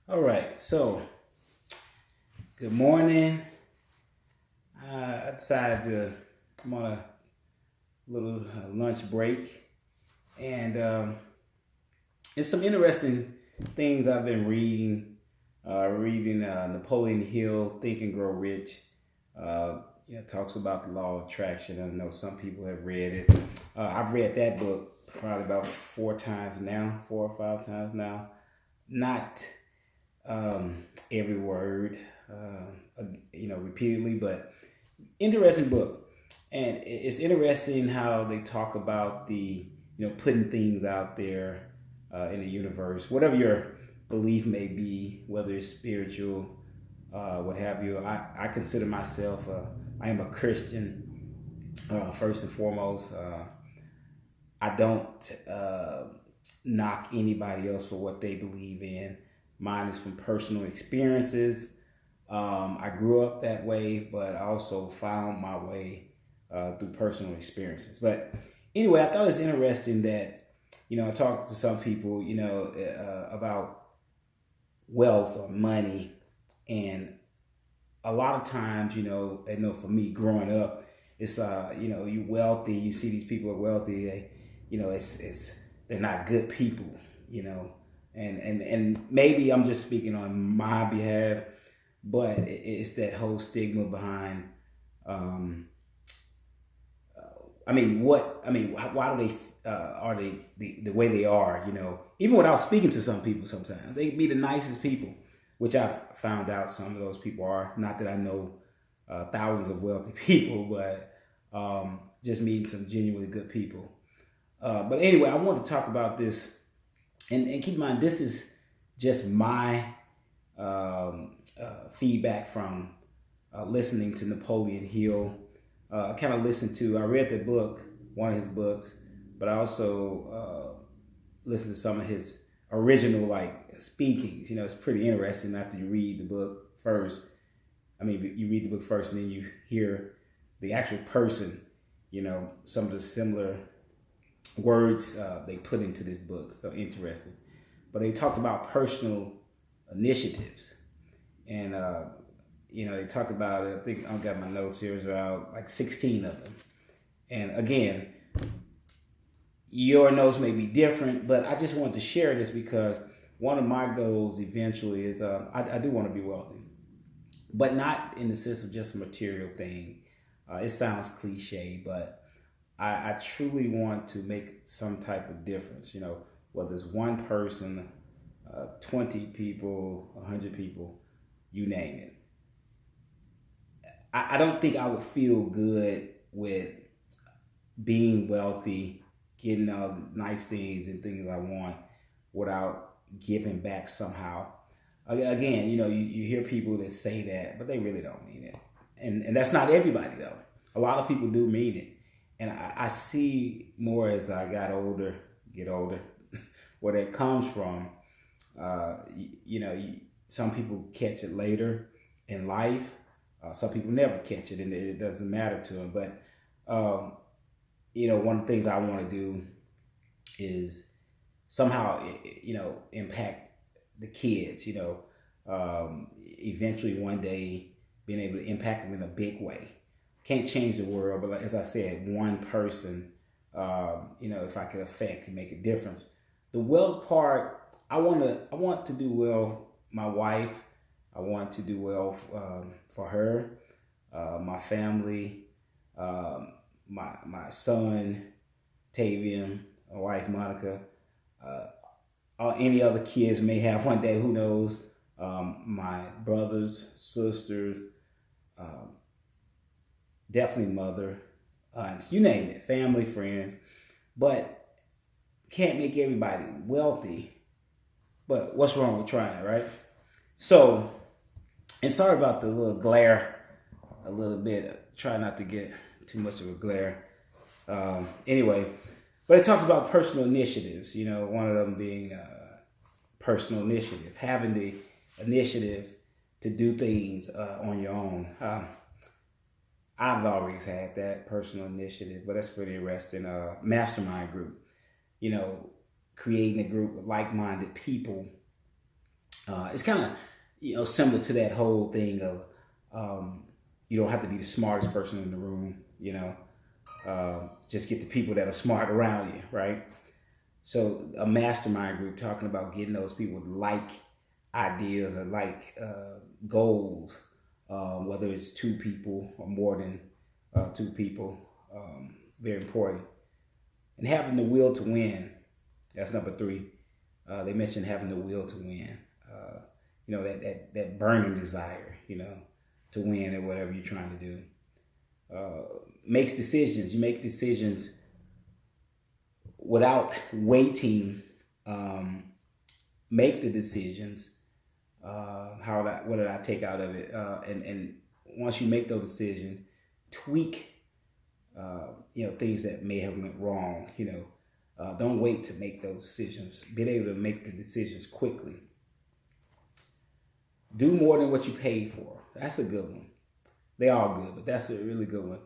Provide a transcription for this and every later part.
All right, so good morning. I decided I'm on a little lunch break, and it's some interesting things I've been reading. Reading Napoleon Hill, Think and Grow Rich. Talks about the law of attraction. I know some people have read it. I've read that book probably about 4 times now, 4 or 5 times now. Not every word, repeatedly, but interesting book. And it's interesting how they talk about putting things out there in the universe, whatever your belief may be, whether it's spiritual, what have you. I consider myself, I am a Christian, first and foremost. I don't knock anybody else for what they believe in. Mine is from personal experiences. I grew up that way, but I also found my way through personal experiences. But anyway, I thought it's interesting that, I talked to some people, about wealth or money. And a lot of times, I know for me growing up, it's, you wealthy, you see these people are wealthy, they're not good people, and maybe I'm just speaking on my behalf, but it's that whole stigma behind. Why do they are they the way they are? Even without speaking to some people, sometimes they be the nicest people, which I've found out some of those people are. Not that I know thousands of wealthy people, but just meeting some genuinely good people. But anyway, I want to talk about this, and keep in mind, this is just my feedback from listening to Napoleon Hill. I read the book, one of his books, but I also listened to some of his original speakings. It's pretty interesting after you read the book first. You read the book first and then you hear the actual person, some of the similar words they put into this book. So interesting. But they talked about personal initiatives. And, they talked about it. I think I've got my notes here. There's around 16 of them. And again, your notes may be different, but I just wanted to share this because one of my goals eventually is I do want to be wealthy, but not in the sense of just a material thing. It sounds cliche, but I truly want to make some type of difference, whether it's one person, 20 people, 100 people, you name it. I don't think I would feel good with being wealthy, getting all the nice things and things I want without giving back somehow. Again, you hear people that say that, but they really don't mean it. And that's not everybody, though. A lot of people do mean it. And I see more as I get older, where that comes from. Some people catch it later in life. Some people never catch it, and it doesn't matter to them. But, one of the things I want to do is somehow, impact the kids, eventually one day being able to impact them in a big way. Can't change the world, but as I said, one person, if I could affect and make a difference. The wealth part, I want to do well. My wife, I want to do well for her, my family, my son, Tavian, my wife, Monica, or any other kids may have one day, who knows, my brothers, sisters, definitely mother, aunts, you name it, family, friends, but can't make everybody wealthy. But what's wrong with trying, right? So, and sorry about the little glare a little bit. Try not to get too much of a glare. Anyway, but it talks about personal initiatives, one of them being personal initiative, having the initiative to do things on your own. I've always had that personal initiative, but that's pretty interesting. Mastermind group, creating a group of like-minded people It's kind of, similar to that whole thing of you don't have to be the smartest person in the room. Just get the people that are smart around you, right? So a mastermind group talking about getting those people with like ideas or like goals, whether it's two people or more than two people, very important. And having the will to win, that's number three. They mentioned having the will to win. That burning desire, to win at whatever you're trying to do. Makes decisions. You make decisions without waiting. Make the decisions. What did I take out of it? And once you make those decisions, tweak. Things that may have went wrong. Don't wait to make those decisions. Be able to make the decisions quickly. Do more than what you paid for. That's a good one. They all good, but that's a really good one.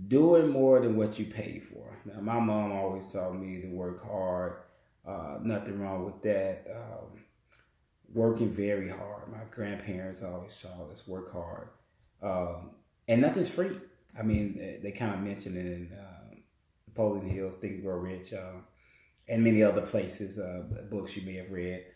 Doing more than what you paid for. Now, my mom always taught me to work hard. Nothing wrong with that. Working very hard. My grandparents always taught us work hard. And nothing's free. I mean, they kind of mentioned it in Napoleon Hill, Think and Grow Rich, and many other places, books you may have read.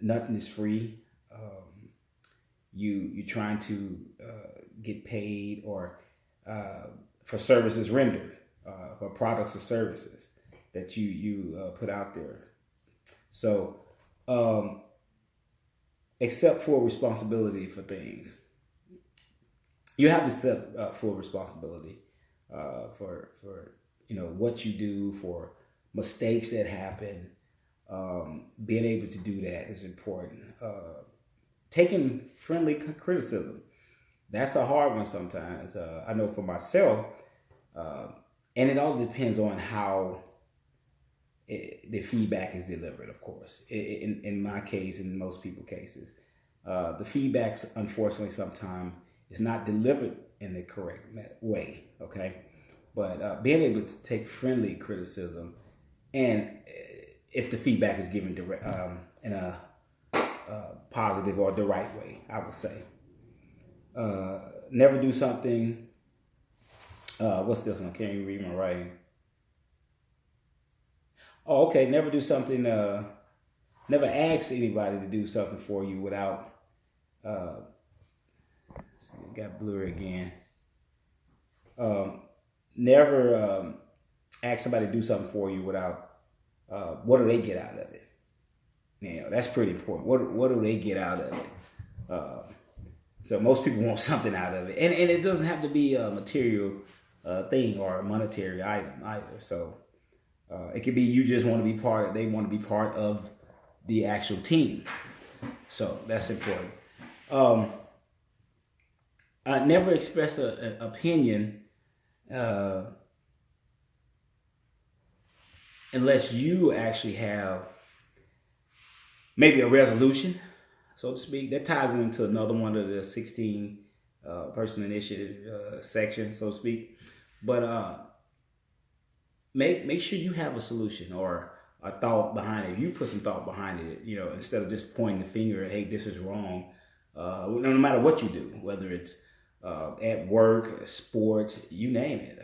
Nothing is free. You're trying to get paid or for services rendered, for products or services that you put out there. So accept full responsibility for things. You have to accept full responsibility for what you do, for mistakes that happen. Being able to do that is important. Taking friendly criticism, that's a hard one sometimes. I know for myself, and it all depends on how the feedback is delivered, of course. In my case, in most people's cases, the feedbacks, unfortunately, sometimes is not delivered in the correct way, okay? But being able to take friendly criticism, and if the feedback is given direct, in a positive or the right way, I would say. Never do something. What's this one? I can't even read my writing. Oh, okay. Never do something. Never ask anybody to do something for you without. It got blurry again. Never ask somebody to do something for you without. What do they get out of it? That's pretty important. What do they get out of it? So most people want something out of it, and it doesn't have to be a material thing or a monetary item either. So it could be you just want to be part. They want to be part of the actual team. So that's important. Never express an opinion unless you actually have maybe a resolution, so to speak. That ties into another one of the 16 person initiative section, so to speak. But make sure you have a solution or a thought behind it. You put some thought behind it, instead of just pointing the finger at, hey, this is wrong. No matter what you do, whether it's at work, sports, you name it.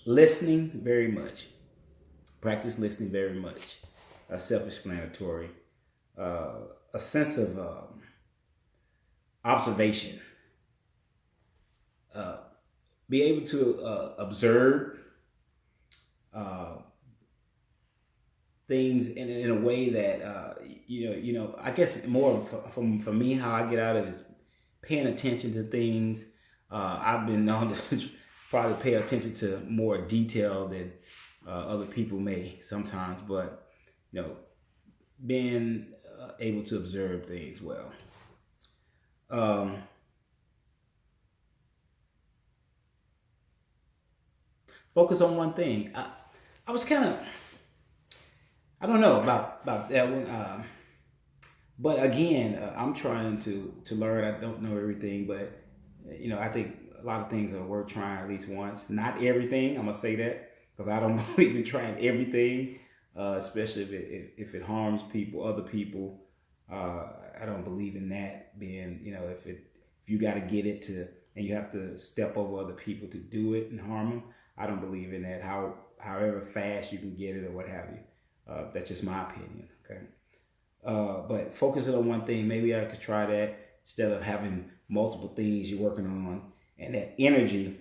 Listening very much. Practice listening very much. Self-explanatory. A sense of observation. Be able to observe things in a way that I guess more for me, how I get out of it is paying attention to things. I've been known to probably pay attention to more detail than other people may sometimes, but being able to observe things well. Focus on one thing. I was kind of, I don't know about that one, but again, I'm trying to learn. I don't know everything, but I think a lot of things are worth trying at least once. Not everything, I'm gonna say that, because I don't believe in trying everything. especially if it harms people, other people. I don't believe in that being, if you got to get it to, and you have to step over other people to do it and harm them. I don't believe in that. However fast you can get it or what have you. That's just my opinion. Okay. But focusing on one thing, maybe I could try that instead of having multiple things you're working on, and that energy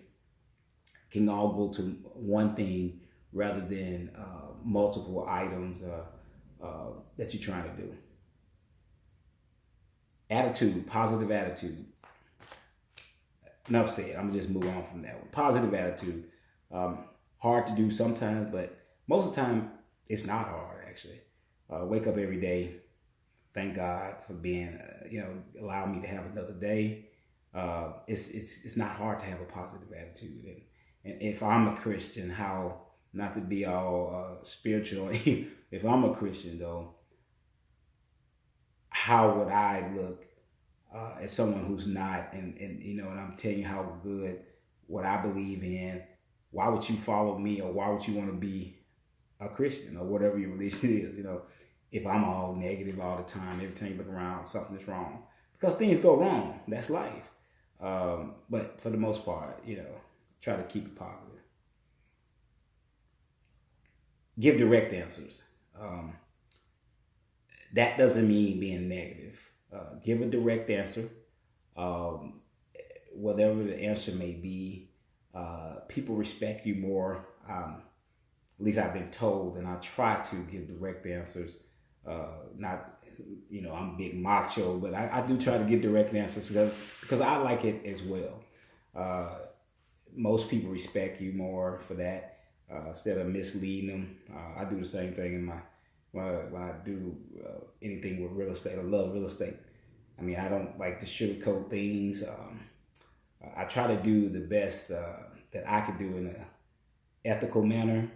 can all go to one thing rather than multiple items that you're trying to do. Attitude, positive attitude. Enough said. I'm just move on from that one. Positive attitude. Hard to do sometimes, but most of the time it's not hard actually. Wake up every day. Thank God for being, allow me to have another day. It's not hard to have a positive attitude. And if I'm a Christian, how not to be all spiritual. If I'm a Christian though, how would I look as someone who's not? And I'm telling you how good what I believe in. Why would you follow me, or why would you want to be a Christian, or whatever your religion is? If I'm all negative all the time, every time you look around, something is wrong. Because things go wrong. That's life. But for the most part, try to keep it positive. Give direct answers. That doesn't mean being negative. Give a direct answer. Whatever the answer may be, people respect you more. At least I've been told, and I try to give direct answers. Not, I'm big macho, but I do try to give direct answers because I like it as well. Most people respect you more for that instead of misleading them. I do the same thing in when I do anything with real estate. I love real estate. I mean, I don't like to sugarcoat things. I try to do the best that I could do in an ethical manner,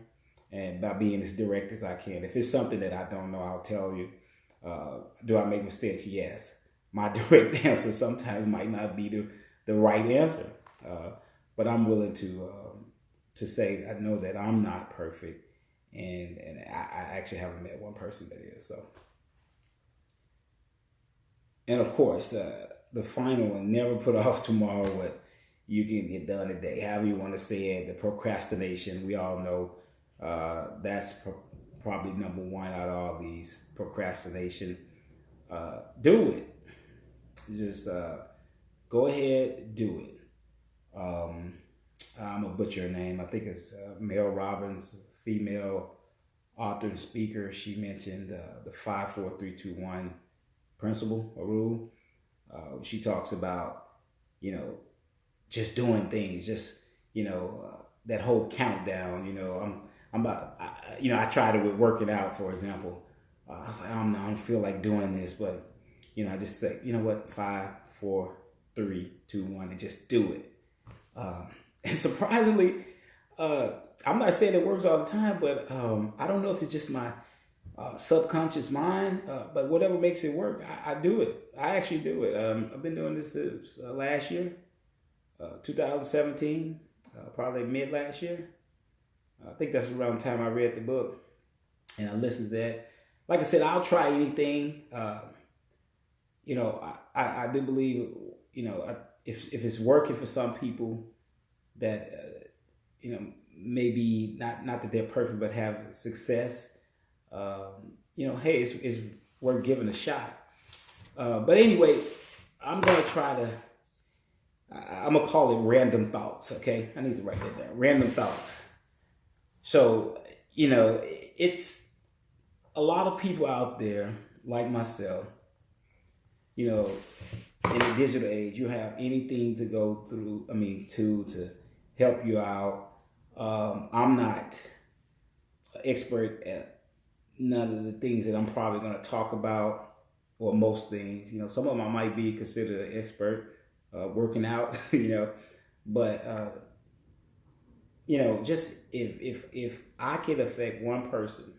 and by being as direct as I can. If it's something that I don't know, I'll tell you. Do I make mistakes? Yes. My direct answer sometimes might not be the right answer, but I'm willing to say I know that I'm not perfect, and I actually haven't met one person that is. So, and of course, the final one: never put off tomorrow what you can get done today. However you want to say it, the procrastination. We all know that's probably number one out of all these. Procrastination. Do it. Just go ahead, do it. I'm a butcher her name. I think it's Mel Robbins, female author and speaker. She mentioned the 5, 4, 3, 2, 1 principle or rule. She talks about, just doing things, just, that whole countdown. I tried it with working out, for example. I was like, I don't feel like doing this, but, I just say, you know what, 5, 4, 3, 2, 1, and just do it. And surprisingly, I'm not saying it works all the time, but I don't know if it's just my subconscious mind, but whatever makes it work, I do it. I actually do it. I've been doing this since last year, 2017, probably mid last year. I think that's around the time I read the book and I listened to that. Like I said, I'll try anything. I do believe, if it's working for some people that, maybe not that they're perfect, but have success, hey, it's worth giving a shot. But anyway, I'm going to try to, I'm going to call it random thoughts. Okay. I need to write that down. Random thoughts. So, it's a lot of people out there like myself, in the digital age, you have anything to go through, to help you out. I'm not an expert at none of the things that I'm probably going to talk about, or most things. Some of them I might be considered an expert, working out, but, just if I could affect one person,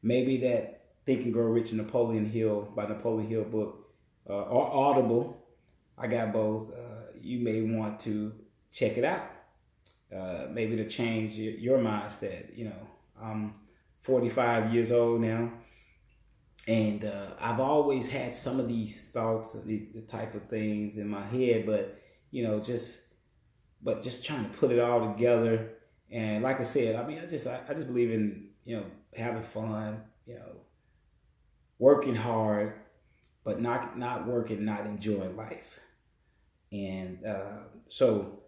maybe that Think and Grow Rich Napoleon Hill by Napoleon Hill book, or Audible, I got both. You may want to check it out. Maybe to change your mindset. 45 years old now. And I've always had some of these thoughts, the type of things in my head, but just trying to put it all together. And like I said, I mean, I just believe in, having fun, working hard, but not working, not enjoying life. And so,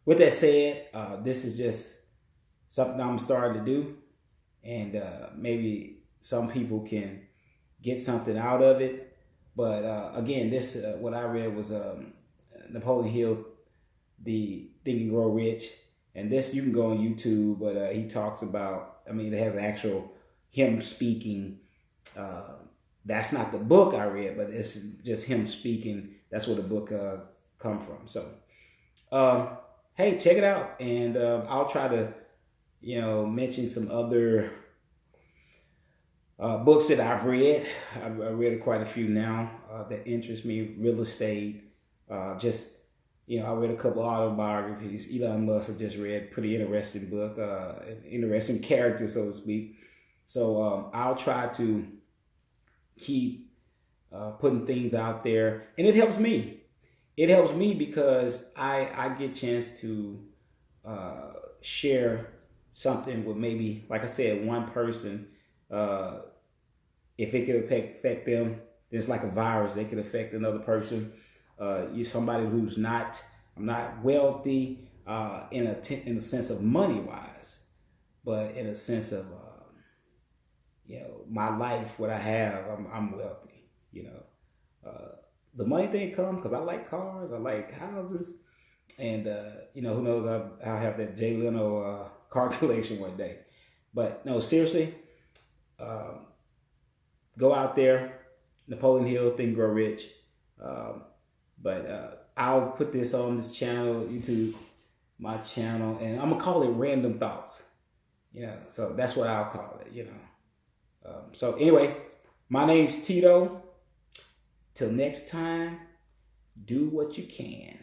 with that said, this is just something I'm starting to do, and maybe some people can get something out of it. But again, this what I read was Napoleon Hill, the Think and Grow Rich, and this you can go on YouTube. But he talks about, I mean, it has actual him speaking. That's not the book I read, but it's just him speaking. That's where the book come from. So, hey, check it out, and I'll try to, mention some other books that I've read. I've read quite a few now that interest me. Real estate, I read a couple autobiographies. Elon Musk I just read, pretty interesting book, an interesting character, so to speak. So I'll try to keep putting things out there, and it helps me. It helps me because I get a chance to share something with, maybe, like I said, one person. If it could affect them, then it's like a virus. They could affect another person. You're somebody who's I'm not wealthy in a sense of money wise, but in a sense of my life, what I have, I'm wealthy. The money thing comes because I like cars, I like houses, and who knows, I'll have that Jay Leno car collection one day. But no, seriously, go out there, Napoleon Hill, Think and Grow Rich. But I'll put this on this channel, YouTube, my channel, and I'm gonna call it Random Thoughts. So that's what I'll call it. So anyway, my name's Tito. Till next time, do what you can.